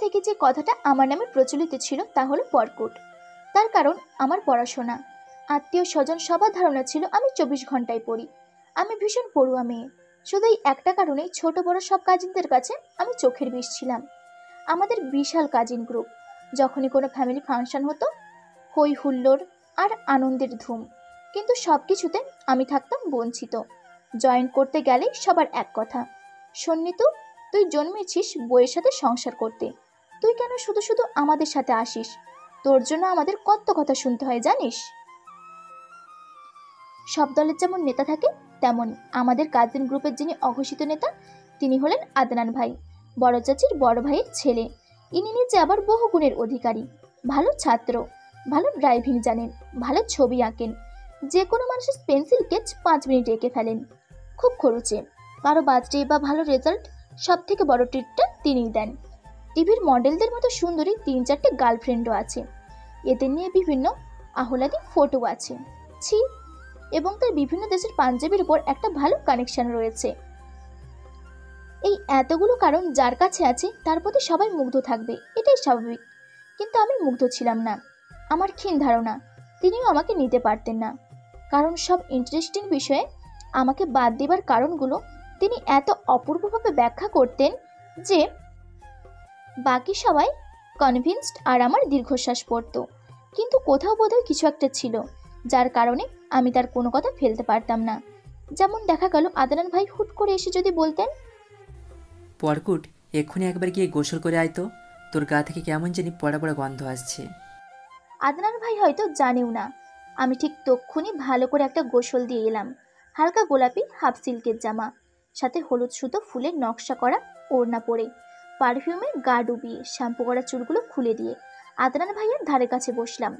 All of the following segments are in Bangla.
থেকে যে কথাটা আমার নামে প্রচলিত ছিল তা হলো পরকুট। তার কারণ আমার পড়াশোনা, আত্মীয় স্বজন সবার ধারণা ছিল আমি 24 ঘন্টায় পড়ি। আমি ভীষণ পড়ুয়া মেয়ে। শুধু এই একটা কারণেই ছোট বড় সব কাজিনদের কাছে আমি চোখের বিষ ছিলাম। আমাদের বিশাল কাজিন গ্রুপ। যখনই কোনো ফ্যামিলি ফাংশন হতো, হই হুল্লোড় আর আনন্দের ধুম। কিন্তু সবকিছুতে আমি থাকতাম বঞ্চিত। জয়েন করতে গেলেই সবার এক কথা, সন্নিতু, তুই জন্মেছিস বইয়ের সাথে সংসার করতে, তুই কেন শুধু শুধু আমাদের সাথে আসিস? তোর জন্য আমাদের কত কথা শুনতে হয় জানিস? সব দলের যেমন নেতা থাকে, তেমনই আমাদের কাজিন গ্রুপের যিনি অঘোষিত নেতা, তিনি হলেন আদনান ভাই, বড় চাচির বড় ভাইয়ের ছেলে। ইনি নিজে আবার বহু গুণের অধিকারী। ভালো ছাত্র, ভালো ড্রাইভিং জানেন, ভালো ছবি আঁকেন, যে কোনো মানুষের পেন্সিল স্কেচ 5 মিনিটে এঁকে ফেলেন, খুব খরচে। কারো বার্থডে বা ভালো রেজাল্ট, সব থেকে বড় ট্রিটটা তিনিই দেন। টিভির মডেলদের মতো সুন্দরী 3-4টে গার্লফ্রেন্ডও আছে। এদের নিয়ে বিভিন্ন আহ্লাদী ফটো আছে, ছি। এবং তার বিভিন্ন দেশের পাঞ্জাবির উপর একটা ভালো কানেকশন রয়েছে। এই এতগুলো কারণ যার কাছে আছে তার প্রতি সবাই মুগ্ধ থাকবে, এটাই স্বাভাবিক। কিন্তু আমি মুগ্ধ ছিলাম না। আমার ক্ষীণ ধারণা তিনিও আমাকে নিতে পারতেন না, কারণ সব ইন্টারেস্টিং বিষয়ে আমাকে বাদ দেবার কারণগুলো তিনি এত অপূর্বভাবে ব্যাখ্যা করতেন যে বাকি সবাই কনভিন্সড আর আমার দীর্ঘশ্বাস পড়তো। কিন্তু কোথাও বোধহয় কিছু একটা ছিল যার কারণে আমি তার কোনো কথা ফেলতে পারতাম না। যেমন দেখা গেল আদনান ভাই হুট করে এসে যদি বলতেন, পরকুট, এক্ষুনি একবার গিয়ে গোসল করে আয় তো, তোর গা থেকে কেমন জানি পড়া পড়া গন্ধ আসছে। আদনান ভাই হয়তো জানেও না আমি ঠিক তক্ষুনি ভালো করে একটা গোসল দিয়ে এলাম। হালকা গোলাপি হাফ সিল্কের জামা, সাথে হলুদ সুতো ফুলের নকশা করা ওড়না পরে, পারফিউমে গা ডুবিয়ে শ্যাম্পু করা চুলগুলো খুলে দিয়ে আদনান ভাইয়ের ধারে কাছে বসলাম।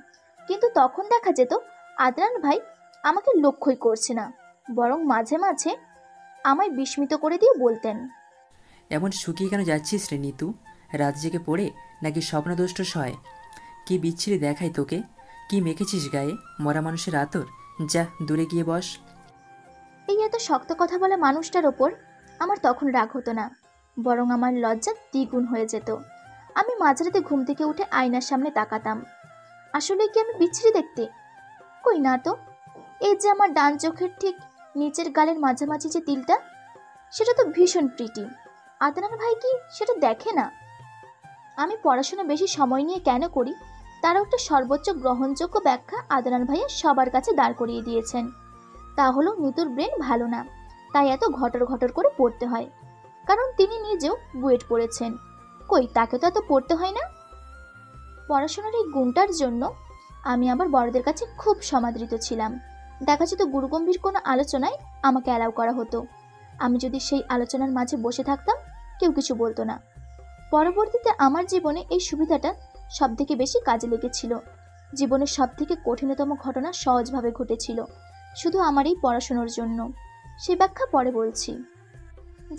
কিন্তু তখন দেখা যেত আদনান ভাই আমাকে লক্ষ্যই করছে না, বরং মাঝে মাঝে আমায় বিস্মিত করে দিয়ে বলতেন, এমন শুকিয়ে কেন যাচ্ছিস রে নিতু? রাত জেগে পড়ে নাকি স্বপ্নদোষ্ট হয়? কি বিচ্ছিরি দেখাই তোকে? কি মেখেছিস গায়ে? মরা মানুষের আতর? যা দূরে গিয়ে বস। এই এত শক্ত কথা বলা মানুষটার ওপর আমার তখন রাগ হতো না, বরং আমার লজ্জা দ্বিগুণ হয়ে যেত। আমি মাঝরাতে ঘুম থেকে উঠে আয়নার সামনে তাকাতাম। আসলে কি আমি বিচ্ছিরি দেখতে? কই না তো। এই যে আমার ডান চোখের ঠিক নিচের গালের মাঝামাঝি যে তিলটা, সেটা তো ভীষণ প্রিটি। আদনান ভাই কি সেটা দেখে না? আমি পড়াশোনা বেশি সময় নিয়ে কেন করি তারও একটা সর্বোচ্চ গ্রহণযোগ্য ব্যাখ্যা আদনান ভাইয়া সবার কাছে দাঁড় করিয়ে দিয়েছেন। তা হলো নিতুর ব্রেন ভালো না, তাই এত ঘটর ঘটর করে পড়তে হয়। কারণ তিনি নিজেও বুয়েট পড়েছেন, কই তাকে তো এত পড়তে হয় না। পড়াশোনার এই গুণটার জন্য আমি আবার বড়দের কাছে খুব সমাদৃত ছিলাম। দেখা যেত গুরুগম্ভীর কোনো আলোচনায় আমাকে অ্যালাউ করা হতো। আমি যদি সেই আলোচনার মাঝে বসে থাকতাম, কেউ কিছু বলতো না। পরবর্তীতে আমার জীবনে এই সুবিধাটা সব থেকে বেশি কাজে লেগেছিল। জীবনের সব থেকে কঠিনতম ঘটনা সহজভাবে ঘটেছিল শুধু আমার এই পড়াশোনার জন্য। সে ব্যাখ্যা পরে বলছি।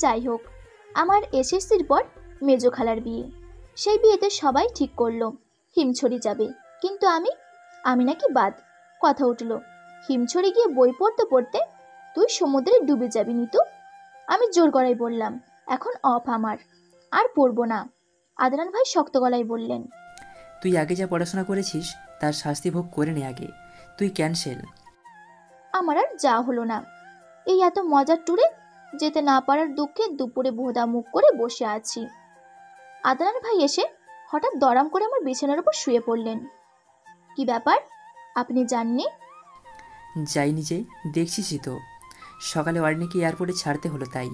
যাই হোক, আমার এসএসসির পর মেজো খালার বিয়ে। সেই বিয়েতে সবাই ঠিক করলো হিমছড়ি যাবে, কিন্তু আমি নাকি বাদ। কথা উঠল, হিমছড়ি গিয়ে বই পড়তে পড়তে তুই সমুদ্রে ডুবে যাবি নিতু। আমি জোর গলায় বললাম, এখন অফ আমার, আর পড়বো না। আদনান ভাই শক্ত গলায় বললেন, তুই আগে যা পড়াশোনা করেছিস তার শাস্তি ভোগ করে নে আগে। তুই ক্যান্সেল। আমার আর যা হলো না। এই এত মজার ট্যুরে যেতে না পারার দুঃখে দুপুরে ভোদা মুখ করে বসে আছি। আদনান ভাই এসে হঠাৎ দরাম করে আমার বিছানার উপর শুয়ে পড়লেন। কি ব্যাপার, আপনি জাননি? যাইনি যে, দেখছিসই তো। সকালে ওয়ার্নিকে এয়ারপোর্টে ছাড়তে হলো, তাই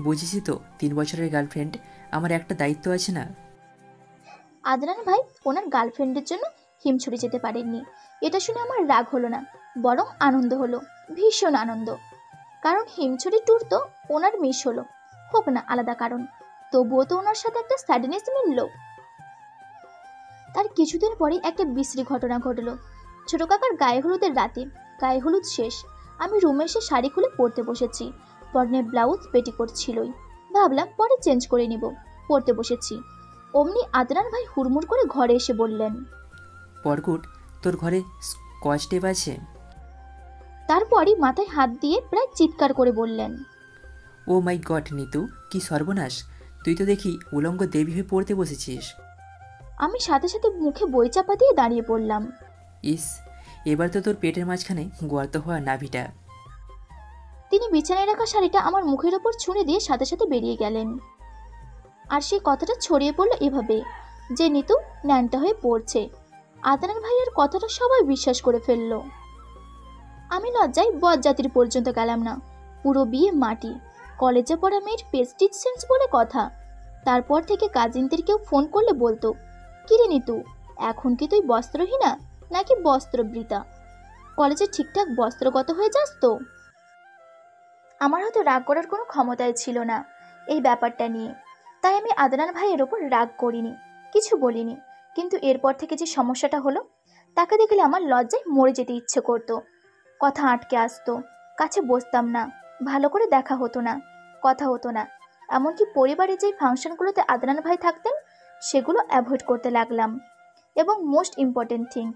বুঝেছি তো 3 বছরের গার্লফ্রেন্ড, আমার একটা দায়িত্ব আছে না? আদনান ভাই ওনার গার্লফ্রেন্ডের জন্য হিমছড়ি যেতে পারেননি, এটা শুনে আমার রাগ হলো না, বরং আনন্দ হলো, ভীষণ আনন্দ। কারণ হিমছড়ি ট্যুর তো ওনার মিস হলো, হোক না আলাদা কারণ, তবুও তো ওনার সাথে একটা স্যাডনেস মিলল। তার কিছুদিন পরেই একটা বিশ্রী ঘটনা ঘটলো। ছোট কাকার গায়ে হলুদের রাতে, গায়ে হলুদ শেষ, আমি রুমে এসে শাড়ি খুলে পরতে বসেছি। পরনে ব্লাউজ পেটিকোট ছিলই, ভাবলাম পরে চেঞ্জ করে নিব। পরতে বসেছি, অমনি আদনান ভাই হুড়মুড় করে ঘরে এসে বললেন, পরকুট, তোর ঘরে স্কচ টেপ আছে? তারপরই মাথায় হাত দিয়ে প্রায় চিৎকার করে বললেন, ও মাই গড নিতু, কি সর্বনাশ! তুই তো দেখি উলঙ্গ দেবী হয়ে পড়তে বসেছিস। আমি সাথে সাথে মুখে বই চাপা দিয়ে দাঁড়িয়ে পড়লাম। ইস, এবার তো তোর পেটের মাঝখানে গর্ত হওয়া নাভিটা। তিনি বিছানায় রাখা শাড়িটা আমার মুখের ওপর ছুঁড়ে দিয়ে সাথে সাথে বেরিয়ে গেলেন। আর সেই কথাটা ছড়িয়ে পড়লো এভাবে যে নিতু ন্যাংটা হয়ে পড়ছে। আদনান ভাইয়ের কথাটা সবাই বিশ্বাস করে ফেললো। আমি লজ্জায় বরযাত্রী পর্যন্ত গেলাম না। পুরো বিয়ে মাটি। কলেজে পড়া মেয়ের প্রেস্টিজ সেন্স বলে কথা। তারপর থেকে কাজিনদের কেউ ফোন করলে বলতো, কিরে নিতু, এখন কি তুই বস্ত্রহীনা নাকি বস্ত্রবৃতা? কলেজে ঠিকঠাক বস্ত্রগত হয়ে যাস তো? আমার হয়তো রাগ করার কোনো ক্ষমতাই ছিল না এই ব্যাপারটা নিয়ে। তাই আমি আদনান ভাইয়ের ওপর রাগ করিনি, কিছু বলিনি। কিন্তু এরপর থেকে যে সমস্যাটা হলো, তাকে দেখলে আমার লজ্জায় মরে যেতে ইচ্ছে করতো। কথা আটকে আসতো, কাছে বসতাম না, ভালো করে দেখা হতো না, কথা হতো না। এমনকি পরিবারে যেই ফাংশনগুলোতে আদনান ভাই থাকতেন সেগুলো অ্যাভয়েড করতে লাগলাম। এবং মোস্ট ইম্পর্টেন্ট থিং,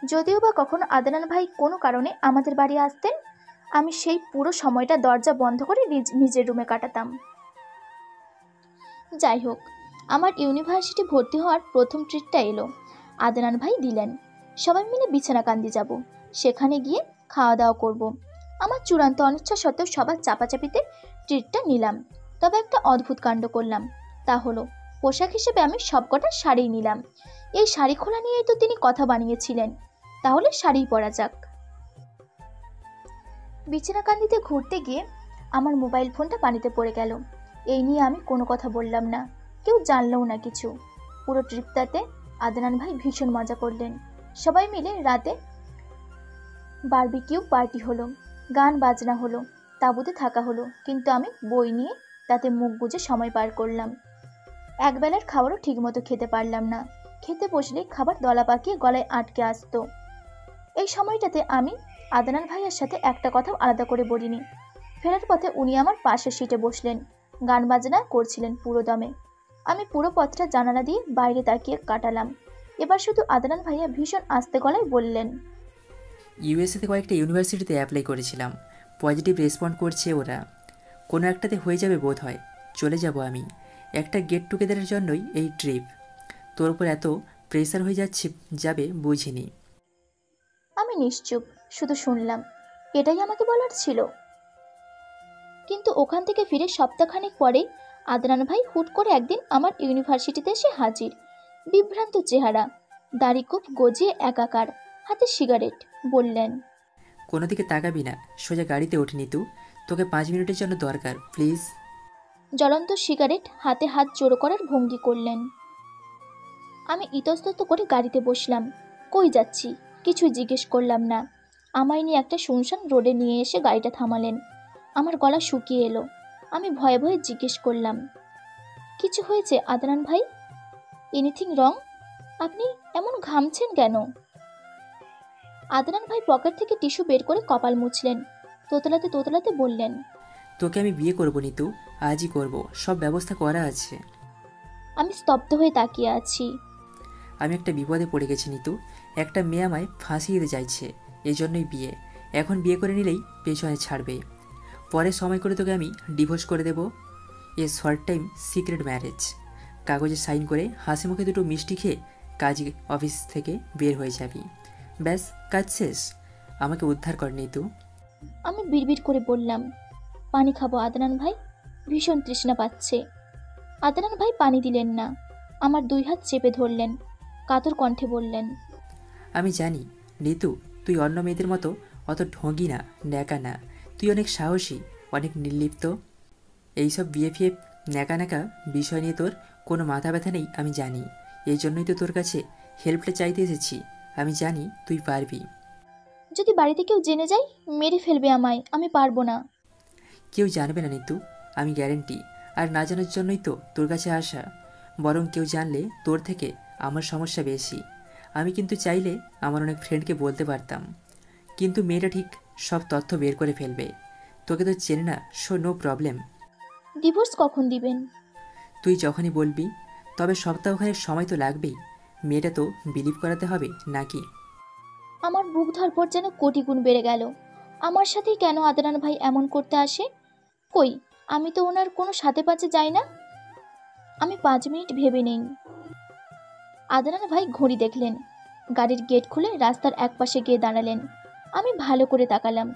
যদিও বা কখনো আদনান ভাই কোনো কারণে আমাদের বাড়ি আসতেন, আমি সেই পুরো সময়টা দরজা বন্ধ করে নিজের রুমে কাটাতাম। যাই হোক, আমার ইউনিভার্সিটি ভর্তি হওয়ার প্রথম ট্রিটটা এলো। আদনান ভাই দিলেন, সবাই মিলে বিছানাকান্দি যাব, সেখানে গিয়ে খাওয়া দাওয়া করব। আমার চূড়ান্ত অনিচ্ছা সত্ত্বেও সবার চাপাচাপিতে ট্রিটটা নিলাম। তবে একটা অদ্ভুত কাণ্ড করলাম, তা হলো পোশাক হিসেবে আমি সবকটা শাড়ি নিলাম। এই শাড়ি খোলা নিয়েই তো তিনি কথা বানিয়েছিলেন, তাহলে শাড়ি পরা যাক। বিছানাকান্দিতে ঘুরতে গিয়ে আমার মোবাইল ফোনটা পানিতে পড়ে গেল। এই নিয়ে আমি কোনো কথা বললাম না, কেউ জানলেও না কিছু। পুরো ট্রিপটাতে আদনান ভাই ভীষণ মজা করলেন। সবাই মিলে রাতে বারবিকিউ পার্টি হলো, গান বাজনা হলো, তাঁবুতে থাকা হলো। কিন্তু আমি বই নিয়ে তাতে মুখ বুজে সময় পার করলাম। একবেলার খাবারও ঠিকমতো খেতে পারলাম না। খেতে বসলে খাবার দলা পাকিয়ে গলায় আটকে আসতো। এই সময়টাতে আমি আদনান ভাইয়ের সাথে একটা কথাও আলাদা করে বলিনি। ফেরার পথে উনি আমার পাশের সিটে বসলেন, গান বাজনা করছিলেন পুরো দমে। আমি পুরো পথটা জানালা দিয়ে বাইরে তাকিয়ে কাটালাম। এবার শুধু আদনান ভাইয়া ভীষণ আস্তে গলায় বললেন, ইউএসএতে কয়েকটা ইউনিভার্সিটিতে অ্যাপ্লাই করেছিলাম, পজিটিভ রেসপন্ড করছে ওরা। কোনো একটাতে হয়ে যাবে বোধ হয়, চলে যাব আমি। একটা গেট টুগেদারের জন্যই এই ট্রিপ। তোর উপর এত প্রেসার হয়ে যাবে বুঝিনি। আমি নিশ্চুপ, শুধু শুনলাম। এটাই আমাকে বলার ছিল। কিন্তু ওখান থেকে ফিরে সপ্তাহখানেক পরেই আদনান ভাই হুট করে একদিন আমার ইউনিভার্সিটিতে এসে হাজির। বিভ্রান্ত চেহারা, দাড়ি খুব গজিয়ে একাকার, হাতে সিগারেট। বললেন, কোনো দিকে তাকাবি না, সোজা গাড়িতে ওঠে নিতু, তোকে 5 মিনিটের জন্য দরকার, প্লিজ। জ্বলন্ত সিগারেট হাতে হাত জড়ো করার ভঙ্গি করলেন। আমি ইতস্তত করে গাড়িতে বসলাম। কই যাচ্ছি কিছুই জিজ্ঞেস করলাম না। আমায় নিয়ে একটা শুনশান রোডে নিয়ে এসে গাড়িটা থামালেন। আমার গলা শুকিয়ে এলো। আমি ভয়ে ভয়ে জিজ্ঞেস করলাম, কিছু হয়েছে আদনান ভাই? Anything wrong? আপনি এমন ঘামছেন কেন? আদনান ভাই পকেট থেকে টিস্যু বের করে কপাল মুছলেন। তোতলাতে তোতলাতে বললেন, তোকে আমি বিয়ে করবো নিতু, আজই করব, সব ব্যবস্থা করা আছে। আমি স্তব্ধ হয়ে তাকিয়ে আছি। আমি একটা বিপদে পড়ে গেছি নিতু, একটা মেয়ে আমায় ফাঁসিয়ে দিতে চাইছে, এজন্যই বিয়ে। এখন বিয়ে করে নিলেই পেছনে ছাড়বে, পরে সময় করে তোকে আমি ডিভোর্স করে দেব। A short time secret marriage. কাগজে সাইন করে হাসি মুখে দুটো মিষ্টি খেয়ে কাজ অফিস থেকে বের হয়ে যাবি, ব্যাস কাজ শেষ। আমাকে উদ্ধার কর নিতু। আমি বিড়বিড় করে বললাম, পানি খাবো আদনান ভাই, ভীষণ তৃষ্ণা পাচ্ছে। আদনান ভাই পানি দিলেন না, আমার দুই হাত চেপে ধরলেন, কাতর কণ্ঠে বললেন, আমি জানি নিতু, তুই অন্য মেয়েদের মতো অত ঢঙ্গি না, ন্যাকা না। তুই অনেক সাহসী, অনেক নির্লিপ্ত। এইসব বিয়ে ফিয়ে ন্যাকা ন্যাকা বিষয় নিয়ে তোর কোনো মাথা ব্যথা নেই, আমি জানি। এই জন্যই তো তোর কাছে হেল্পটা চাইতে এসেছি। আমি জানি তুই পারবি। যদি বাড়িতে কেউ জেনে যায় মেরে ফেলবে আমায়, আমি পারবো না। কেউ জানবে না নিতু, আমি গ্যারেন্টি। আর না জানার জন্যই তো তোর কাছে আসা। বরং কেউ জানলে তোর থেকে আমার সমস্যা বেশি। আমি কিন্তু চাইলে আমার অনেক ফ্রেন্ডকে বলতে পারতাম, কিন্তু মেয়েটা ঠিক সব তথ্য বের করে ফেলবে। তোকে তো চেনে না, সো নো প্রবলেম। ডিভোর্স কখন দিবেন? তুই যখনই বলবি। তবে সপ্তাহখানেক সময় তো লাগবেই। মেয়েটা তো বিলিভ করাতে হবে নাকি? আমার বুক ধরপড় যেন কোটি গুণ বেড়ে গেল। আমার সাথেই কেন আদনান ভাই এমন করতে আসে? কই, আমি তো ওনার কোনো সাথে পাচে যাই না। আমি 5 মিনিট ভেবে নেই। আদনান ভাই ঘড়ি দেখলেন, গাড়ির গেট খুলে রাস্তার একপাশে গিয়ে দাঁড়ালেন। আমি ভালো করে তাকালাম।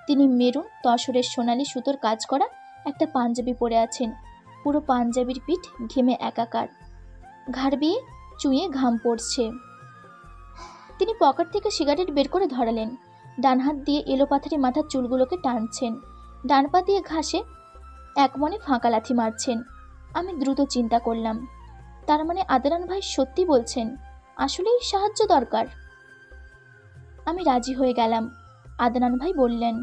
তিনি মেরুন তসরের সোনালি সুতোর কাজ করা একটা পাঞ্জাবি পরে আছেন। পুরো পাঞ্জাবির পিঠ ঘেমে একাকার, ঘাড় বেয়ে চুঁয়ে ঘাম পড়ছে। তিনি পকেট থেকে সিগারেট বের করে ধরালেন, ডান হাত দিয়ে এলোপাথারি মাথার চুলগুলোকে টানছেন, ডান পা দিয়ে ঘাসে এক মনে ফাঁকা লাথি মারছেন। আমি দ্রুত চিন্তা করলাম, তার মানে আদনান ভাই সত্যি বলছেন, আসলেই সাহায্য দরকার। আমি রাজি হয়ে গেলাম। আদনান ভাই বললেন,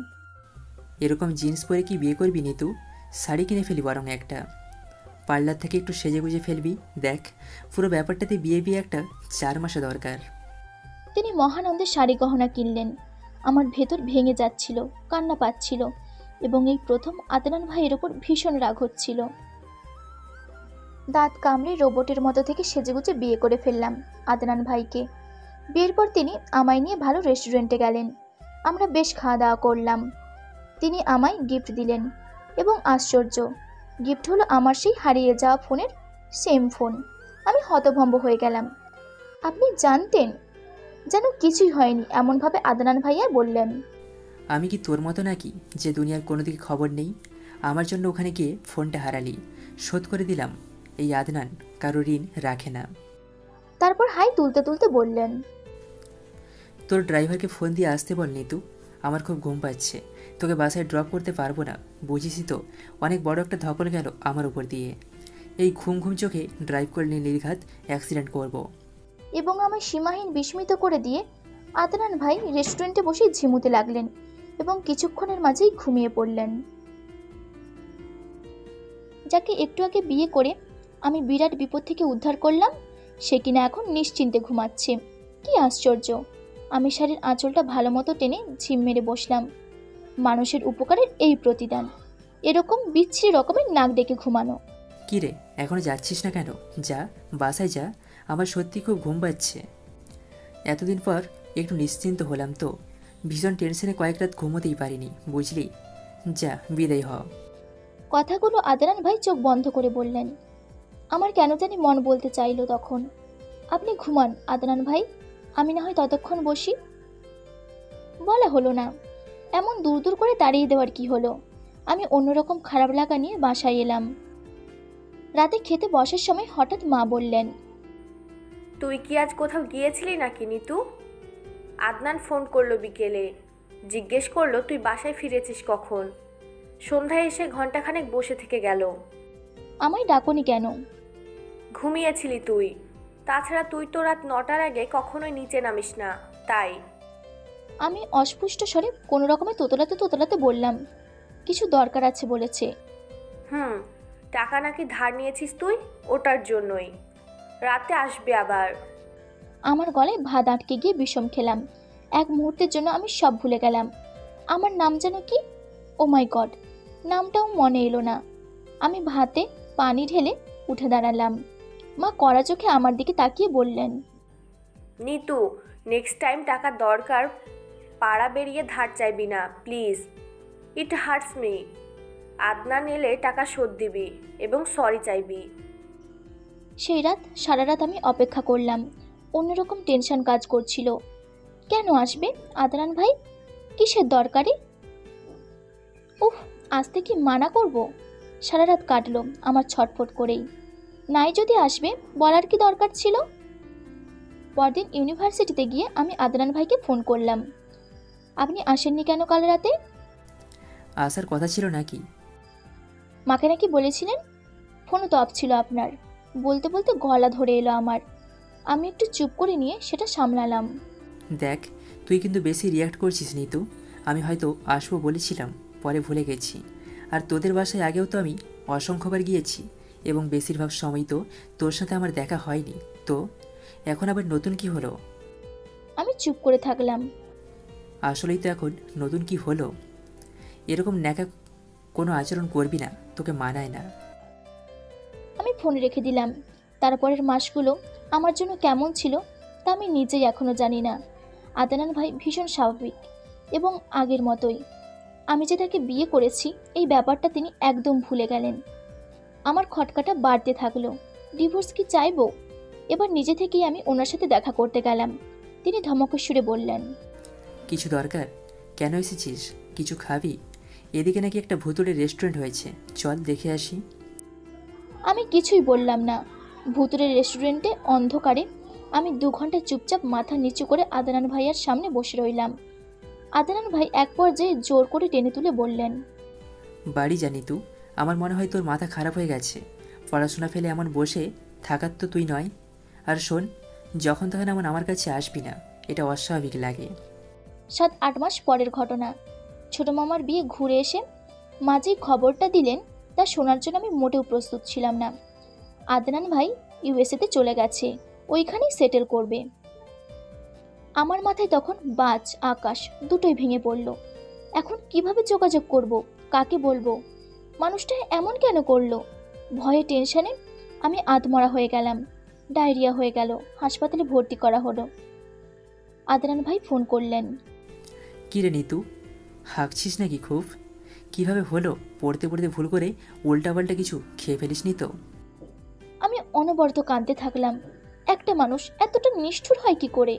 এরকম জিন্স পরে কি বিয়ে করবি নিতু? শাড়ি কিনে ফেলি বরং একটা, পার্লার থেকে একটু সেজে গুজে ফেলবি। দেখ, পুরো ব্যাপারটাতে বিয়ে বিয়ে একটা 4 মাসে দরকার। তিনি মহানন্দে শাড়ি গহনা কিনলেন। আমার ভেতর ভেঙে যাচ্ছিল, কান্না পাচ্ছিল, এবং এই প্রথম আদনান ভাইয়ের ওপর ভীষণ রাগ হচ্ছিল। দাঁত কামড়ে রোবটের মতো থেকে সেজেগুজে বিয়ে করে ফেললাম আদনান ভাইকে। বিয়ের পর তিনি আমায় নিয়ে ভালো রেস্টুরেন্টে গেলেন। আমরা বেশ খাওয়া দাওয়া করলাম। তিনি আমায় গিফট দিলেন, এবং আশ্চর্য, গিফট হলো আমার সেই হারিয়ে যাওয়া ফোনের সেম ফোন। আমি হতভম্ব হয়ে গেলাম। আপনি জানতেন? যেন কিছুই হয়নি এমনভাবে আদনান ভাইয়া বললেন। আমি কি তোর মতো নাকি যে দুনিয়ার কোনো দিকে খবর নেই? আমার জন্য ওখানে গিয়ে ফোনটা হারালি, শোধ করে দিলাম। এই আদনান কারো ঋণ রাখে না। তারপর হাই তুলতে তুলতে বললেন, তোর ড্রাইভারকে ফোন দিয়ে আসতে বল নিতু, আমার খুব ঘুম পাচ্ছে। তোকে বাসায় ড্রপ করতে পারবো না, বুঝিসই তো। অনেক বড় একটা ধকল গেল আমার উপর দিয়ে। এই ঘুম ঘুম চোখে ড্রাইভ করলে নির্ঘাত অ্যাক্সিডেন্ট করব। এবং আমায় সীমাহীন বিস্মিত করে দিয়ে আদনান ভাই রেস্টুরেন্টে বসে ঝিমুতে লাগলেন এবং কিছুক্ষণের মাঝেই ঘুমিয়ে পড়লেন। যাকে একটু আগে বিয়ে করে আমি বিরাট বিপদ থেকে উদ্ধার করলাম, সে কিনা এখন নিশ্চিন্তে ঘুমাচ্ছে। কি আশ্চর্য! আমি শাড়ির আঁচলটা ভালো মতো টেনে ঝিম মেরে বসলাম। মানুষের উপকারের এই প্রতিদান, এরকম বিচ্ছিরি রকমের নাক ডেকে ঘুমানো। কী রে, এখনও যাচ্ছিস না কেন? যা, বাসায় যা। আমার সত্যি খুব ঘুম পাচ্ছে। এতদিন পর একটু নিশ্চিন্ত হলাম তো। ভীষণ টেনশনে কয়েক রাত ঘুমোতেই পারিনি, বুঝলি। যা, বিদায় হ। কথাগুলো আদনান ভাই চোখ বন্ধ করে বললেন। আমার কেন জানি মন বলতে চাইলো তখন, আপনি ঘুমান আদনান ভাই, আমি না হয় ততক্ষণ বসি। বলা হলো না। এমন দূর দূর করে তাড়িয়ে দেওয়ার কি হলো? আমি অন্যরকম খারাপ লাগা নিয়ে বাসায় এলাম। রাতে খেতে বসার সময় হঠাৎ মা বললেন, তুই কি আজ কোথাও গিয়েছিলি নাকি নিতু? আদনান ফোন করলো বিকেলে, জিজ্ঞেস করলো তুই বাসায় ফিরেছিস কখন। সন্ধ্যায় এসে ঘন্টাখানেক বসে থেকে গেল। আমায় ডাকনি কেন? ঘুমিয়েছিলি তুই। তাছাড়া তুই তো রাত 9টার আগে কখনোই নিচে নামিস না, তাই। আমি অস্পষ্ট স্বরে কোনো রকমে তোতলাতে তোতলাতে বললাম, কিছু দরকার আছে বলেছে। টাকা নাকি ধার নিয়েছিস তুই, ওটার জন্যই। রাতে আসবে আবার। আমার গলায় ভাত আটকে গিয়ে বিষম খেলাম। এক মুহূর্তের জন্য আমি সব ভুলে গেলাম। আমার নাম যেন কি? ও মাই গড, নামটাও মনে এলো না। আমি ভাতে পানি ঢেলে উঠে দাঁড়ালাম। মা কড়া চোখে আমার দিকে তাকিয়ে বললেন, নিতু, নেক্সট টাইম টাকা দরকার পাড়া বেরিয়ে ধার চাইবি না please. It hurts me. Adnan এলে টাকা শোধ দিবি এবং সরি চাইবি। সেই রাত সারা রাত আমি অপেক্ষা করলাম। অন্যরকম টেনশন কাজ করছিল। কেন আসবে আদনান ভাই? কিসের দরকারে? উফ, আসতে কি মানা করব? সারা রাত কাটলো আমার ছটফট করেই। নাই যদি আসবে, বলার কি দরকার ছিল? পরদিন ইউনিভার্সিটিতে গিয়ে আমি আদনান ভাইকে ফোন করলাম। আপনি আসেননি কেন কাল রাতে? আসার কথা ছিল নাকি? মাকে নাকি বলেছিলেন? ফোনও তো অফ ছিল আপনার। বলতে বলতে গলা ধরে এলো আমার। আমি একটু চুপ করে নিয়ে সেটা সামলালাম। দেখ, তুই কিন্তু বেশি রিয়াক্ট করছিস নিতু। আমি হয়তো আসবো বলেছিলাম, পরে ভুলে গেছি। আর তোদের বাসায় আগেও তো আমি অসংখ্যবার গিয়েছি, এবং বেশিরভাগ সময় তো তোর সাথে আমার দেখা হয়নি। তো এখন আবার নতুন কি হলো? আমি চুপ করে থাকলাম। আসলেই তো এখন নতুন কি হলো? এরকম ন্যাকা কোনো আচরণ করবি না, তোকে মানায় না। আমি ফোন রেখে দিলাম। তারপরের মাসগুলো আমার জন্য কেমন ছিল তা আমি নিজেই এখনো জানি না। আদনান ভাই ভীষণ স্বাভাবিক এবং আগের মতোই। আমি যে তাকে বিয়ে করেছি এই ব্যাপারটা তিনি একদম ভুলে গেলেন। আমার খটকাটা বাড়তে থাকলো। ডিভোর্স কি চাইবো? এবার নিজে থেকেই আমি ওনার সাথে দেখা করতে গেলাম। তিনি ধমকের সুরে বললেন, কিছু দরকার? কেন এসেছিস? কিছু খাবি? এদিকে নাকি একটা ভুতুড়ে রেস্টুরেন্ট হয়েছে, চল দেখে আসি। আমি কিছুই বললাম না। ভুতুড়ের রেস্টুরেন্টে অন্ধকারে আমি 2 ঘন্টা চুপচাপ মাথা নিচু করে আদনান ভাইয়ার সামনে বসে রইলাম। আদনান ভাই এক পর্যায়ে জোর করে টেনে তুলে বললেন, বাড়ি জানি তু, আমার মনে হয় তোর মাথা খারাপ হয়ে গেছে। পড়াশোনা ফেলে এমন বসে থাকার তো তুই নয়। আর শোন, যখন তখন এমন আমার কাছে আসবি না, এটা অস্বাভাবিক লাগে। 7-8 মাস পরের ঘটনা। ছোট মামার বিয়ে ঘুরে এসে মাঝেই খবরটা দিলেন, তা শোনার জন্য আমি মোটেও প্রস্তুত ছিলাম না। আদনান ভাই ইউএসএতে চলে গেছে, ওইখানেই সেটেল করবে। আমার মাথায় তখন বাজ আকাশ দুটোই ভেঙে পড়ল। এখন কিভাবে যোগাযোগ করব, কাকে বলবো? মানুষটা এমন কেন করলো? ভয়ে টেনশনে আমি আধমরা হয়ে গেলাম। ডায়রিয়া হয়ে গেল, হাসপাতালে ভর্তি করা হলো। আদনান ভাই ফোন করলেন। কী রে নিতু, হাঁকছিস নাকি খুব? কিভাবে হলো? পড়তে পড়তে ভুল করে উল্টাপাল্টা কিছু খেয়ে ফেলিসনি তো? আমি অনবরত কাঁদতে থাকলাম। একটা মানুষ এতটা নিষ্ঠুর হয় কি করে?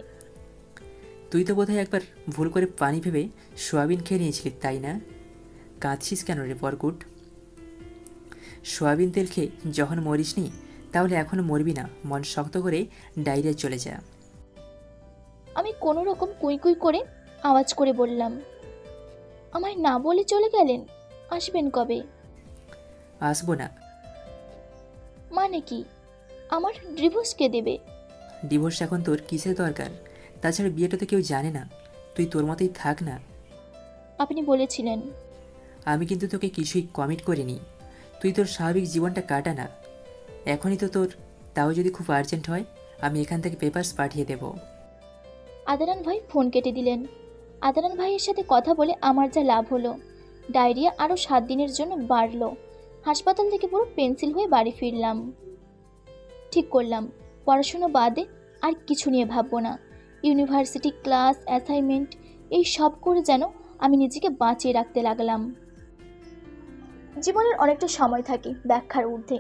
তুই তো বোধহয় একবার ভুল করে পানি ভেবে সোয়াবিন খেয়ে নিয়েছিলি, তাই না? কাঁদছিস কেন রে বরকুট? সোয়াবিন তেল খেয়ে যখন মরিসনি, তাহলে এখনও মরবি না। মন শক্ত করে ডাইরিয়া চলে যা। আমি কোনো রকম কুই কুই করে আওয়াজ করে বললাম, আমায় না বলে চলে গেলেন? আসবেন কবে? আসবো না। মানে কি? আমার ডিভোর্স কে দেবে? ডিভোর্স এখন তোর কিসের দরকার? তাছাড়া বিয়েটা তো কেউ জানে না, তুই তোর মতোই থাক না। আপনি বলেছিলেন। আমি কিন্তু তোকে কিছুই কমিট করিনি। তুই তোর স্বাভাবিক জীবনটা কাটা না এখনই তো তোর। তাও যদি খুব আর্জেন্ট হয়, আমি এখান থেকে পেপারস পাঠিয়ে দেব। আদনান ভাই ফোন কেটে দিলেন। আদনান ভাইয়ের সাথে কথা বলে আমার যা লাভ হলো, ডায়রিয়া আরও 7 দিনের জন্য বাড়লো। হাসপাতাল থেকে পুরো পেন্সিল হয়ে বাড়ি ফিরলাম। ঠিক করলাম, পড়াশুনো বাদে আর কিছু নিয়ে ভাববো না। ইউনিভার্সিটি ক্লাস, অ্যাসাইনমেন্ট এই সব করে যেন আমি নিজেকে বাঁচিয়ে রাখতে লাগলাম। জীবনের অনেকটা সময় থাকে ব্যাখ্যার ঊর্ধ্বে,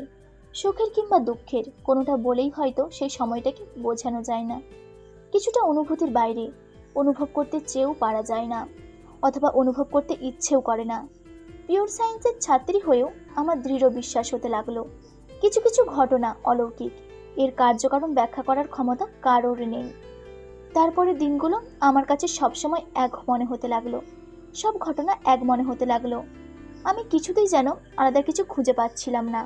সুখের কিংবা দুঃখের, কোনোটা বলেই হয়তো সেই সময়টাকে বোঝানো যায় না। কিছুটা অনুভূতির বাইরে, অনুভব করতে চেয়েও পারা যায় না, অথবা অনুভব করতে ইচ্ছেও করে না। পিওর সায়েন্সের ছাত্রী হয়েও আমার দৃঢ় বিশ্বাস হতে লাগলো, কিছু কিছু ঘটনা অলৌকিক, এর কার্যকারণ ব্যাখ্যা করার ক্ষমতা কারোর নেই। তারপরে দিনগুলো আমার কাছে সবসময় এক মনে হতে লাগলো, সব ঘটনা এক মনে হতে লাগলো। আমি কিছুতেই যেন আলাদা কিছু খুঁজে পাচ্ছিলাম না।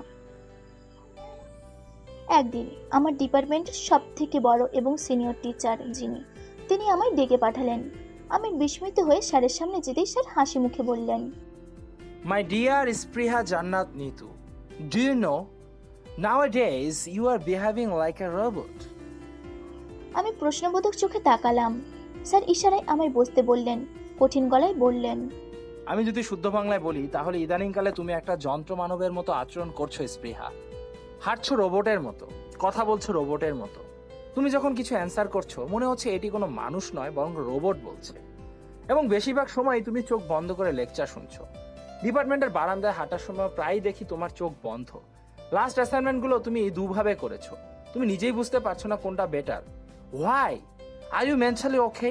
একদিন আমার ডিপার্টমেন্টের সব থেকে বড় এবং সিনিয়র টিচার যিনি, তিনি আমায় ডেকে পাঠালেন। আমি বিস্মিত হয়ে স্যারের সামনে যেতেই স্যার হাসি মুখে বললেন, My dear Spriha Jannat Nitu, do you know, nowadays you are behaving like a robot. আমি প্রশ্নবোধক চোখে তাকালাম। স্যার ইশারায় আমায় বসতে বললেন, কঠিন গলায় বললেন, আমি যদি শুদ্ধ বাংলায় বলি তাহলে ইদানিংকালে তুমি একটা যন্ত্র মানবের মতো আচরণ করছো স্পৃহা। হাঁটছো রোবটের মতো, কথা বলছো রোবটের মতো। তুমি যখন কিছু অ্যান্সার করছো মনে হচ্ছে এটি কোনো মানুষ নয় বরং রোবট বলছে। এবং বেশিরভাগ সময় তুমি চোখ বন্ধ করে লেকচার শুনছো। ডিপার্টমেন্টের বারান্দায় হাঁটার সময় প্রায়ই দেখি তোমার চোখ বন্ধ। লাস্ট অ্যাসাইনমেন্টগুলো তুমি দুভাবে করেছো, তুমি নিজেই বুঝতে পারছো না কোনটা better. Why are you mentally okay?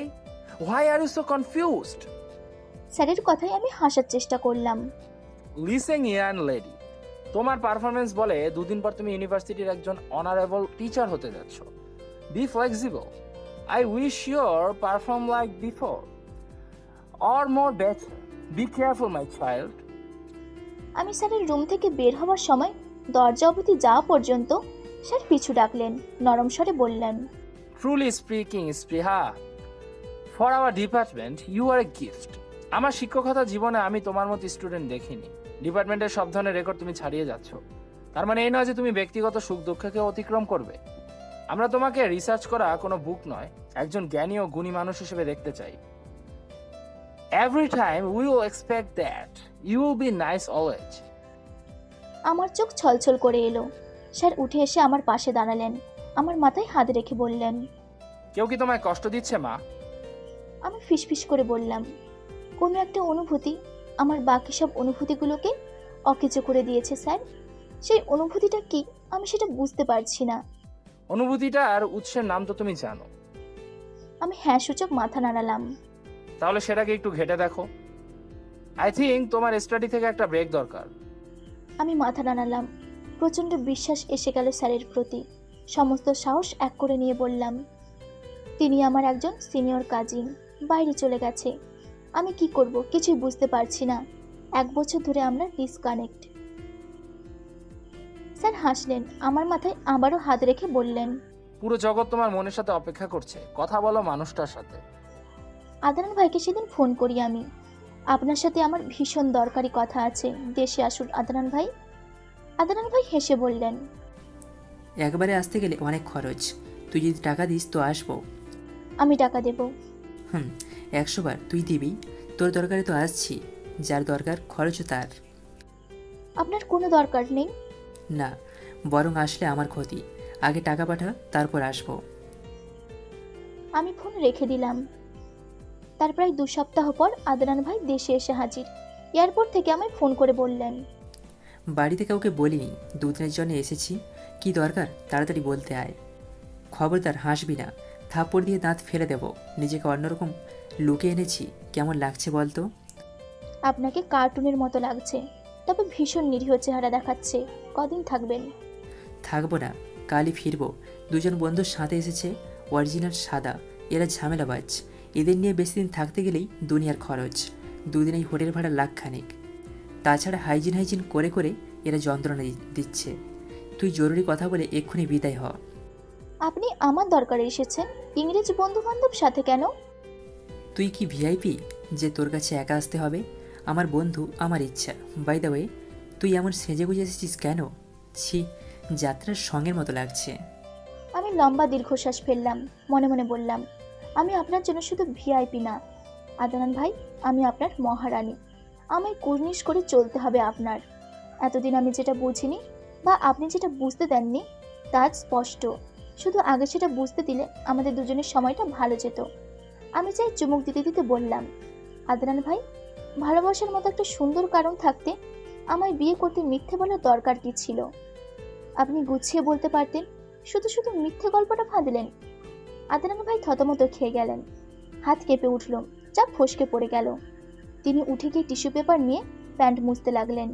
Why are you so confused? স্যারের কথায় আমি হাসার চেষ্টা করলাম। লিসেন ইয়ান লেডি, তোমার পারফরমেন্স বলে 2 দিন পর তুমি ইউনিভার্সিটির একজন অনারেবল টিচার হতে যাচ্ছ। Be flexible. I wish your perform like before or more better. Be careful my child. আমি স্যারের রুম থেকে বের হওয়ার সময় দরজা অবধি যাওয়া পর্যন্ত স্যার পিছু ডাকলেন, নরম স্বরে বললেন, truly speaking Spriha, for our department you are a gift. আমার শিক্ষকতা জীবনে আমি তোমার মতো স্টুডেন্ট দেখিনি। ডিপার্টমেন্টের সব ধরনের রেকর্ড তুমি ছাড়িয়ে যাচ্ছ। তার মানে এই নয় যে তুমি ব্যক্তিগত সুখ দুঃখকে অতিক্রম করবে। আমরা তোমাকে রিসার্চ করা কোনো বুক নয়, একজন জ্ঞানী ও গুণী মানুষ হিসেবে দেখতে চাই। Every time we will expect that you will be nice always. আমার চোখ ছলছল করে এলো। স্যার উঠে এসে আমার পাশে দাঁড়ালেন, আমার মাথায় হাত রেখে বললেন, কেউ কি তোমায় কষ্ট দিচ্ছে মা? আমি ফিসফিস করে বললাম, কোনো একটা অনুভূতি আমার বাকি সব অনুভূতিগুলোকে অকেজো করে দিয়েছে স্যার। সেই অনুভূতিটা কি আমি সেটা বুঝতে পারছি না। অনুভূতিটার উৎসের নাম তো তুমি জানো, আমি হ্যাঁ সূচক মাথা নাড়ালাম। তাহলে সেটাকে একটু ঘেটে দেখো। আই থিঙ্ক তোমার স্টাডি থেকে একটা ব্রেক দরকার। আমি মাথা নাড়ালাম। প্রচণ্ড বিশ্বাস এসে গেল স্যারের প্রতি। সমস্ত সাহস এক করে নিয়ে বললাম, তিনি আমার একজন সিনিয়র কাজিন, বাইরে চলে গেছে। আমি কি করব কিছুই বুঝতে পারছি না। 1 বছর ধরে আমরা ডিসকানেক্ট। স্যার হাসলেন, আমার মাথায় আবারও হাত রেখে বললেন, পুরো জগৎ তোমার মনের সাথে অপেক্ষা করছে, কথা বলো মানুষটার সাথে। আদনান ভাইকে সেদিন ফোন করি আমি, আপনার সাথে আমার ভীষণ দরকারি কথা আছে, দেশে আসুন আদনান ভাই। আদনান ভাই হেসে বললেন, একবারে আসতে গেলে অনেক খরচ, তুই যদি টাকা দিস তো আসবো। আমি টাকা দেব। 100 বার তুই দিবি, তোর দরকারে তো আসছি, যার দরকার খরচও তার। আপনার কোনো দরকার নেই। না, বরং আসলে আমার ক্ষতি, আগে টাকা পাঠা তারপর আসবো। আমি ফোন রেখে দিলাম। তার প্রায় 2 সপ্তাহ পর আদনান ভাই দেশে এসে হাজির। এয়ারপোর্ট থেকে আমায় ফোন করে বললেন, বাড়িতে কাউকে বলিনি, 2 দিনের জন্য এসেছি, কি দরকার তাড়াতাড়ি বলতে আয়। খবরদার হাসবি না, থাপ্পড় দিয়ে দাঁত ফেলে দেব। নিজেকে অন্যরকম লুকে এনেছি, কেমন লাগছে বলতো? আপনাকে কার্টুনের মতো লাগছে, তবে ভীষণ নিরীহ চেহারা দেখাচ্ছে। কদিন থাকবেন? থাকবো না, কালই ফিরবো। 2জন বন্ধুর সাথে এসেছে, অরিজিনাল সাদা, এরা ঝামেলাবাজ। এদের নিয়ে বেশি দিন থাকতে গেলেই দুনিয়ার খরচ, 2 দিনেই হোটেল ভাড়া লাখখানেক। তাছাড়া হাইজিন করে করে এরা যন্ত্রণা দিচ্ছে। তুই জরুরি কথা বলে এক্ষুনি বিদায় হ। আপনি আমার দরকারে এসেছেন, ইংরেজ বন্ধু বান্ধব সাথে কেন? তুই কি ভিআইপি যে তোর কাছে একা আসতে হবে? আমার বন্ধু, আমার ইচ্ছা। বাই দ্য ওয়ে, তুই এমন সেজে গুজে এসেছিস কেন? ছি, যাত্রার সঙ্গের মতো লাগছে। আমি লম্বা দীর্ঘশ্বাস ফেললাম, মনে মনে বললাম, আমি আপনার জন্য শুধু ভিআইপি না আদনান ভাই, আমি আপনার মহারানী। আমায় কুর্নিশ করে চলতে হবে আপনার। এতদিন আমি যেটা বুঝিনি বা আপনি যেটা বুঝতে দেননি তা আজ স্পষ্ট। শুধু আগে সেটা বুঝতে দিলে আমাদের দুজনের সময়টা ভালো যেত। আমি চাই চুমুক দিতে দিতে বললাম, আদনান ভাই, ভালোবাসার মতো একটা সুন্দর কারণ থাকতে আমায় বিয়ে করতে মিথ্যে বলার দরকার কি ছিল? আপনি গুছিয়ে বলতে পারতেন, শুধু শুধু মিথ্যে গল্পটা ফাঁদলেন। আদনান ভাই থতমত খেয়ে গেলেন, হাত কেঁপে উঠল, চাপ ফসকে পড়ে গেল। তিনি উঠে গিয়ে টিস্যু পেপার নিয়ে প্যান্ট মুছতে লাগলেন।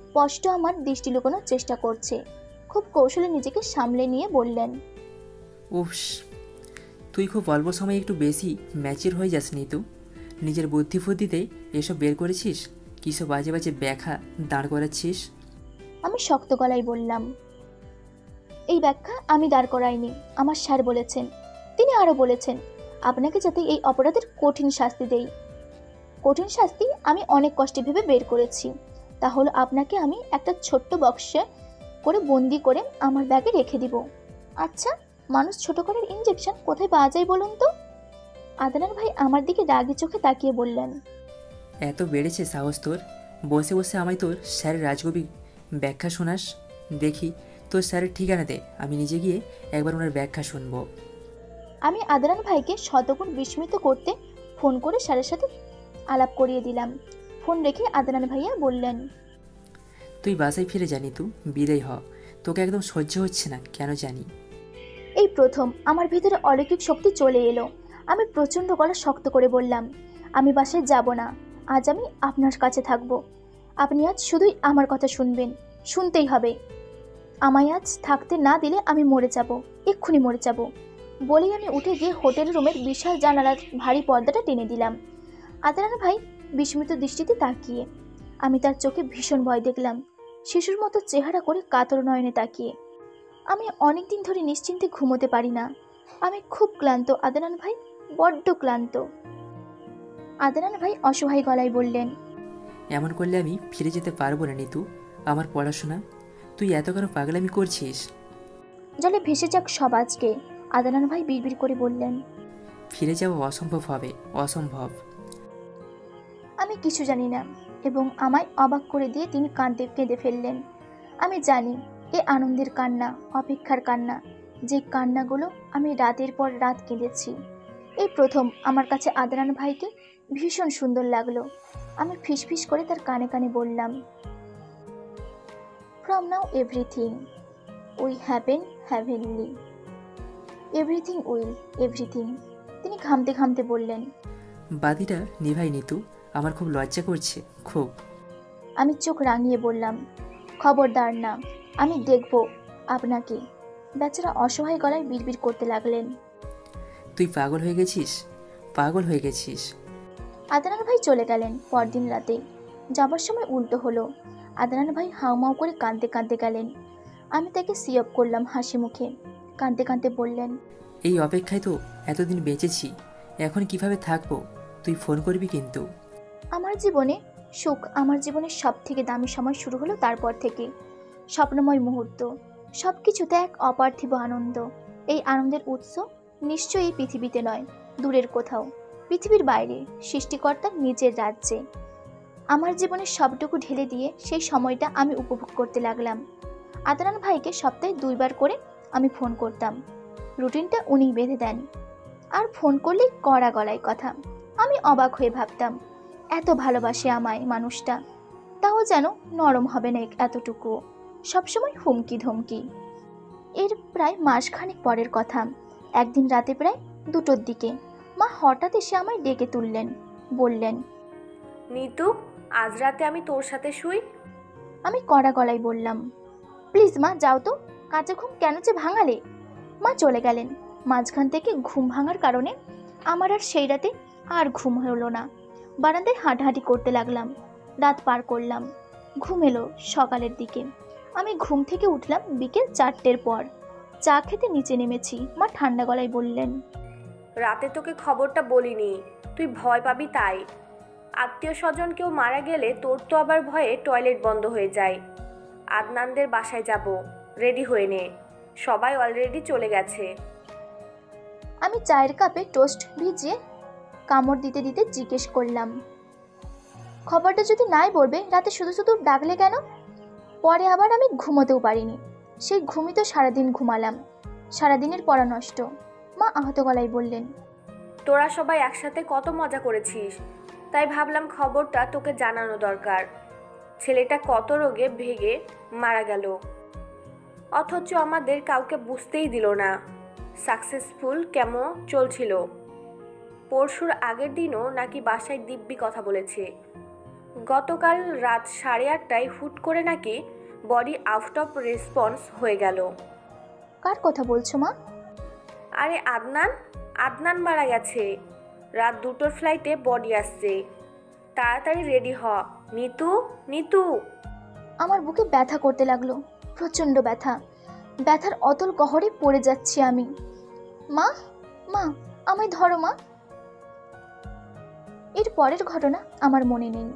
স্পষ্ট আমার দৃষ্টি লুকোনোর চেষ্টা করছে। খুব কৌশলে নিজেকে সামলে নিয়ে বললেন, উফস, তুই খুব অল্প সময়ে একটু বেশি ম্যাচিওর হয়ে যাস নি? তো নিজের বুদ্ধি ফুদ্ধিতে এসব বের করেছিস? কিসব বাজে বাজে ব্যাখ্যা দাঁড় করাচ্ছিস? আমি শক্ত গলায় বললাম, এই ব্যাখ্যা আমি দাঁড় করাইনি, আমার স্যার বলেছেন। তিনি আরো বলেছেন আপনাকে যাতে এই অপরাধের কঠিন শাস্তি দেই। কঠিন শাস্তি আমি অনেক কষ্টে ভেবে বের করেছি। তাহলে আপনাকে আমি একটা ছোট্ট বক্সে করে বন্দি করে আমার ব্যাগে রেখে দিব। আচ্ছা, মানুষ ছোট করার ইনজেকশন কোথায় পাওয়া যায় বলুন তো? আদনান ভাই আমার দিকে রাগি চোখে তাকিয়ে বললেন, এত বেড়েছে সাহস তোর? বসে বসে আমায় তোর স্যারের রাজকবি ব্যাখ্যা শোনাস? দেখি তোর স্যারের ঠিকানা দে, আমি নিজে গিয়ে একবার ওনার ব্যাখ্যা শুনবো। আমি আদনান ভাইকে শতগুণ বিস্মিত করতে ফোন করে স্যারের সাথে আলাপ করিয়ে দিলাম। ফোন রেখে আদনান ভাইয়া বললেন, তুই বাসায় ফিরে জানি, তুই বিদায় হ। তোকে একদম সহ্য হচ্ছে না কেন জানি। এই প্রথম আমার ভিতরে অলৌকিক শক্তি চলে এলো। আমি প্রচণ্ড গলা শক্ত করে বললাম, আমি বাসায় যাব না, আজ আমি আপনার কাছে থাকব। আপনি আজ শুধুই আমার কথা শুনবেন, শুনতেই হবে। আমায় আজ থাকতে না দিলে আমি মরে যাব, এক্ষুনি মরে যাব। বলেই আমি উঠে গিয়ে হোটেল রুমের বিশাল জানালার ভারী পর্দাটা টেনে দিলাম। আদনান ভাই বিস্মিত দৃষ্টিতে তাকিয়ে। আমি তার চোখে ভীষণ ভয় দেখলাম, শিশুর মতো চেহারা করে কাতর নয়নে তাকিয়ে। আমি অনেকদিন ধরে নিশ্চিন্তে ঘুমোতে পারি না। আমি খুব ক্লান্ত আদনান ভাই, বড্ড ক্লান্ত। আদনান ভাই অসহায় গলায় বললেন, এমন করলে আমি ফিরে যেতে পারবো না নিতু, আমার পড়াশোনা। তুই এত কেন পাগলামি করছিস? জলে ভেসে যাক সব আজকে, আদনান ভাই বিড়বিড় করে বললেন। ফিরে যাওয়া অসম্ভব হবে, অসম্ভব। আমি কিছু জানি না, এবং আমায় অবাক করে দিয়ে তিনি কেঁদে ফেললেন। আমি জানি এ আনন্দের কান্না, অপেক্ষার কান্না, যে কান্নাগুলো আমি রাতের পর রাত কেঁদেছি। এই প্রথম আমার কাছে আদনান ভাইকে ভীষণ সুন্দর লাগলো। আমি ফিসফিস করে তার কানে কানে বললাম, from now everything we happen heavenly. Everything will, everything. তিনি ঘামতে ঘামতে বললেন। বাতিটা নিভাই নিতু, আমার খুব লজ্জা করছে, খুব। আমি চোখ রাঙিয়ে বললাম, খবরদার না, আমি দেখব আপনাকে। বেচারা অসহায় গলায় বিড়বিড় করতে লাগলেন। তুই পাগল হয়ে গেছিস, পাগল হয়ে গেছিস। আদনান ভাই চলে গেলেন পরদিন রাতে। যাবার সময় উল্টো হলো। আদনান ভাই হাউমাউ করে কাঁদতে কাঁদতে গেলেন। আমি তাকে সিয়প করলাম হাসি মুখে। কাঁদতে কাঁদতে বললেন, এই অপেক্ষায় তো এতদিন বেঁচেছি, এখন কিভাবে থাকবো? তুই ফোন করবি কিন্তু। আমার জীবনে সুখ, আমার জীবনের সব থেকে দামি সময় শুরু হলো তারপর থেকে। স্বপ্নময় মুহূর্ত, সব কিছুতে এক অপার্থিব আনন্দ। এই আনন্দের উৎস নিশ্চয়ই এই পৃথিবীতে নয়, দূরের কোথাও, পৃথিবীর বাইরে, সৃষ্টিকর্তার নিজের রাজ্যে। আমার জীবনের সবটুকু ঢেলে দিয়ে সেই সময়টা আমি উপভোগ করতে লাগলাম। আদনান ভাইকে সপ্তাহে 2 বার করে আমি ফোন করতাম। রুটিনটা উনিই বেঁধে দেন। আর ফোন করলেই কড়া গলায় কথা। আমি অবাক হয়ে ভাবতাম, এত ভালোবাসে আমায় মানুষটা, তাও যেন নরম হবে না এতটুকু, সবসময় হুমকি ধমকি। এর প্রায় মাসখানেক পরের কথা। একদিন রাতে প্রায় 2টোর দিকে মা হঠাৎ এসে আমায় ডেকে তুললেন। বললেন, নিতু, আজ রাতে আমি তোর সাথে শুই। আমি কড়া গলায় বললাম, প্লিজ মা যাও তো, কাঁচা ঘুম কেন যে ভাঙালে। মা চলে গেলেন। মাঝখান থেকে ঘুম ভাঙার কারণে আমার আর সেই রাতে আর ঘুম হলো না। বারান্দায় হাঁটাহাঁটি করতে লাগলাম। রাত পার করলাম। ঘুম এলো সকালের দিকে। আমি ঘুম থেকে উঠলাম বিকেল 4টের পর। চা খেতে নিচে নেমেছি। মা ঠান্ডা গলায় বললেন, রাতে তোকে খবরটা বলিনি, তুই ভয় পাবি তাই। আত্মীয় স্বজন কেউ মারা গেলে তোর তো আবার ভয়ে টয়লেট বন্ধ হয়ে যায়। আদনানদের বাসায় যাব, রেডি হয়ে নে, সবাই অলরেডি চলে গেছে। আমি চায়ের কাপে টোস্ট ভিজিয়ে কামড় দিতে দিতে জিজ্ঞেস করলাম, খবরটা যদি নাই বলবে, রাতে শুধু শুধু ডাকলে কেন? পরে আবার আমি ঘুমোতেও পারিনি। সেই ঘুমই তো সারাদিন ঘুমালাম, সারাদিনের পড়া নষ্ট। মা আহত গলায় বললেন, তোরা সবাই একসাথে কত মজা করেছিস, তাই ভাবলাম খবরটা তোকে জানানো দরকার। ছেলেটা কত রোগে ভেগে মারা গেল, অথচ আমাদের কাউকে বুঝতেই দিল না। সাকসেসফুল কেমো চলছিল। পরশুর আগের দিনও নাকি বাসায় দিব্যি কথা বলেছে। গতকাল রাত 8:30টায় হুট করে নাকি বডি আউট অফ রেসপন্স হয়ে গেল। কার কথা বলছো মা? আরে আদনান, আদনান মারা গেছে। রাত 2টোর ফ্লাইটে বডি আসছে। তাড়াতাড়ি রেডি হ নিতু, নিতু। আমার বুকে ব্যথা করতে লাগলো, প্রচণ্ড ব্যথা। ব্যথার অতল গহরে পড়ে যাচ্ছি আমি। মা, মা, আমায় ধরো মা। এর পরের ঘটনা আমার মনে নেই।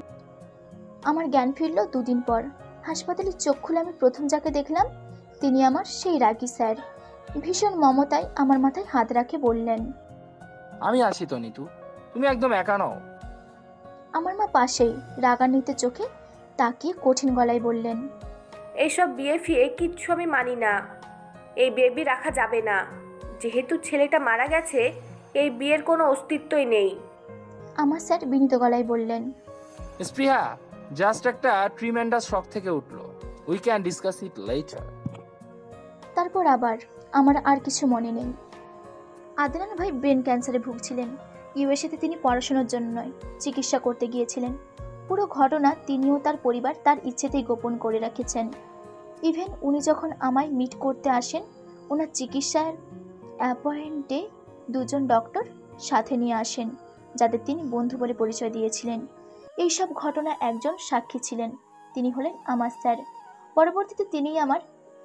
আমার জ্ঞান ফিরল 2 দিন পর। হাসপাতালে চোখ খুলে আমি প্রথম যাকে দেখলাম, তিনি আমার সেই রাগী স্যার। ভীষণ মমতায় আমার মাথায় হাত রাখে বললেন, আমি আছি তো নিতু, তুমি একদম একা নও। আমার মা পাশেই রাগান্বিত চোখে তাকিয়ে কঠিন গলায় বললেন, এইসব বিয়ে ফিয়ে কিচ্ছু আমি মানি না। এই বেবি রাখা যাবে না। যেহেতু ছেলেটা মারা গেছে, এই বিয়ের কোনো অস্তিত্বই নেই। আমার স্যার বিনীত গলায় বললেন, স্পৃহা, জাস্ট একটা ট্রিমেন্ডাস শক থেকে উঠলো, we can discuss it later. তারপর আবার আমার আর কিছু মনে নেই। আদনান ভাই ব্রেন ক্যান্সারে ভুগছিলেন। ইউএসএতে তিনি পড়াশোনার জন্য নয়, চিকিৎসা করতে গিয়েছিলেন। পুরো ঘটনা তিনিও তার পরিবার তার ইচ্ছেতেই গোপন করে রেখেছেন। ইভেন উনি যখন আমায় মিট করতে আসেন, ওনার চিকিৎসার অ্যাপয়েন্টে 2 জন ডক্টর সাথে নিয়ে আসেন, যাদের তিনি বন্ধু বলে পরিচয় দিয়েছিলেন। এইসব ঘটনা একজন সাক্ষী ছিলেন, তিনি হলেন আমার স্যার। পরবর্তীতে তিনিই আমার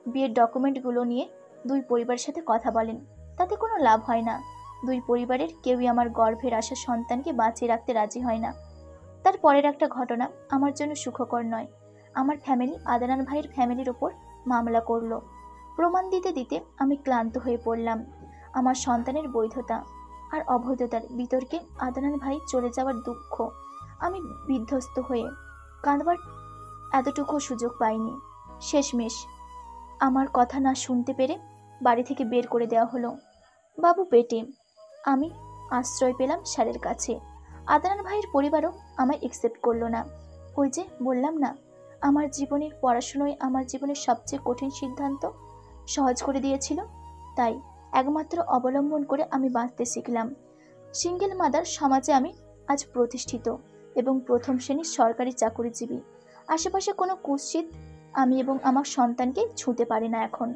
বিয়ের ডকুমেন্টগুলো নিয়ে 2 পরিবারের সাথে কথা বলেন। তাতে কোনো লাভ হয় না। 2 পরিবারের কেউই আমার গর্ভের আসা সন্তানকে বাঁচিয়ে রাখতে রাজি হয় না। তার পরের একটা ঘটনা আমার জন্য সুখকর নয়। আমার ফ্যামিলি আদনান ভাইয়ের ফ্যামিলির ওপর মামলা করলো। প্রমাণ দিতে দিতে আমি ক্লান্ত হয়ে পড়লাম। আমার সন্তানের বৈধতা আর অবৈধতার বিতর্কে আদনান ভাই চলে যাওয়ার দুঃখ আমি বিধ্বস্ত হয়ে কাঁদবার এতটুকু সুযোগ পাইনি। শেষমেশ আমার কথা না শুনতে পেরে বাড়ি থেকে বের করে দেওয়া হলো। বাবু পেটে। আমি আশ্রয় পেলাম স্যারের কাছে। আদনান ভাইয়ের পরিবারও আমায় একসেপ্ট করলো না। ওই যে বললাম না, আমার জীবনের পড়াশুনোয় আমার জীবনের সবচেয়ে কঠিন সিদ্ধান্ত সহজ করে দিয়েছিল। তাই একমাত্র অবলম্বন করে আমি বাঁচতে শিখলাম। সিঙ্গেল মাদার সমাজে আমি আজ প্রতিষ্ঠিত এবং প্রথম শ্রেণীর সরকারি চাকুরিজীবী। আশেপাশে কোনো কুৎসিত আমি এবং আমার সন্তানকে ছুঁতে পারি না এখন।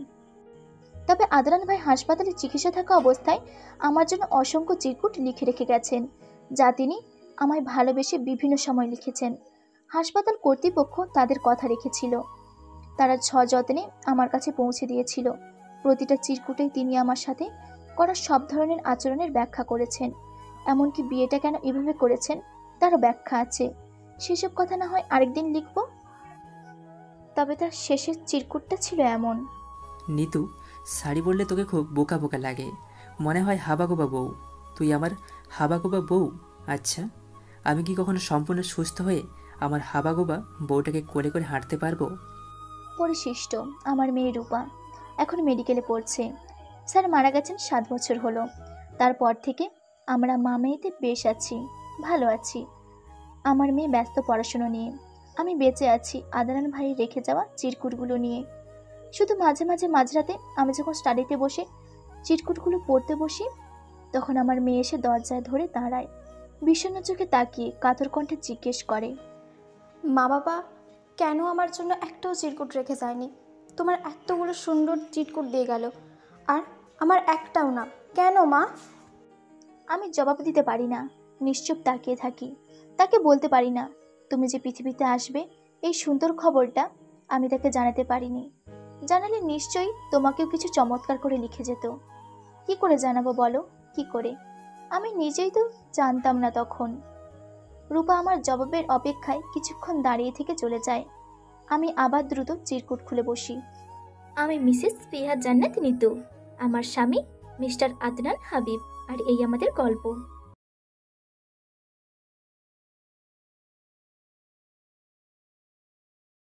তবে আদনান ভাই হাসপাতালে চিকিৎসা থাকা অবস্থায় আমার জন্য অসংখ্য চিরকুট লিখে রেখে গেছেন, যা তিনি আমায় ভালোবেসে বিভিন্ন সময় লিখেছেন। হাসপাতাল কর্তৃপক্ষ তাদের কথা রেখেছিল, তারা সযত্নে আমার কাছে পৌঁছে দিয়েছিল। প্রতিটা চিরকুটেই তিনি আমার সাথে করা সব ধরনের আচরণের ব্যাখ্যা করেছেন, এমনকি বিয়েটা কেন এভাবে করেছেন তারও ব্যাখ্যা আছে। সেসব কথা না হয় আরেকদিন লিখব। তবে তার শেষের চিরকুটটা ছিল এমন: নিতু, শাড়ি বললে তোকে খুব বোকা বোকা লাগে, মনে হয় হাবাগোবা বউ। তুই আমার হাবাগোবা বউ? আচ্ছা, আমি কি কখনো সম্পূর্ণ সুস্থ হয়ে আমার হাবাগোবা বউটাকে কোলে করে হাঁটতে পারবো? পরিশিষ্ট আমার মেয়ে রূপা এখন মেডিকেলে পড়ছে। স্যার মারা গেছেন 7 বছর হলো। তারপর থেকে আমরা মা মেয়েতে বেশ আছি, ভালো আছি। আমার মেয়ে ব্যস্ত পড়াশুনো নিয়ে, আমি বেঁচে আছি আদনান ভাই রেখে যাওয়া চিরকুটগুলো নিয়ে। শুধু মাঝে মাঝে মাঝরাতে আমি যখন স্টাডিতে বসে চিরকুটগুলো পড়তে বসি, তখন আমার মেয়ে এসে দরজায় ধরে দাঁড়ায়, বিষণ্ণ চোখে তাকিয়ে কাতর কণ্ঠে জিজ্ঞেস করে, মা বাবা কেন আমার জন্য একটাও চিরকুট রেখে যায়নি? তোমার এতগুলো সুন্দর চিরকুট দিয়ে গেল, আর আমার একটাও না, কেন মা? আমি জবাব দিতে পারি না, নিশ্চুপ তাকিয়ে থাকি। তাকে বলতে পারি না তুমি যে পৃথিবীতে আসবে এই সুন্দর খবরটা আমি তাকে জানাতে পারিনি। জানালে নিশ্চয়ই তোমাকেও কিছু চমৎকার করে লিখে যেত। কি করে জানাবো বলো, কি করে? আমি নিজেই তো জানতাম না তখন। রূপা আমার জবাবের অপেক্ষায় কিছুক্ষণ দাঁড়িয়ে থেকে চলে যায়। আমি আবার দ্রুত চিরকুট খুলে বসি। আমি মিসেস স্পৃহা জান্নাত নিতু, আমার স্বামী মিস্টার আদনান হাবিব, আর এই আমাদের গল্প।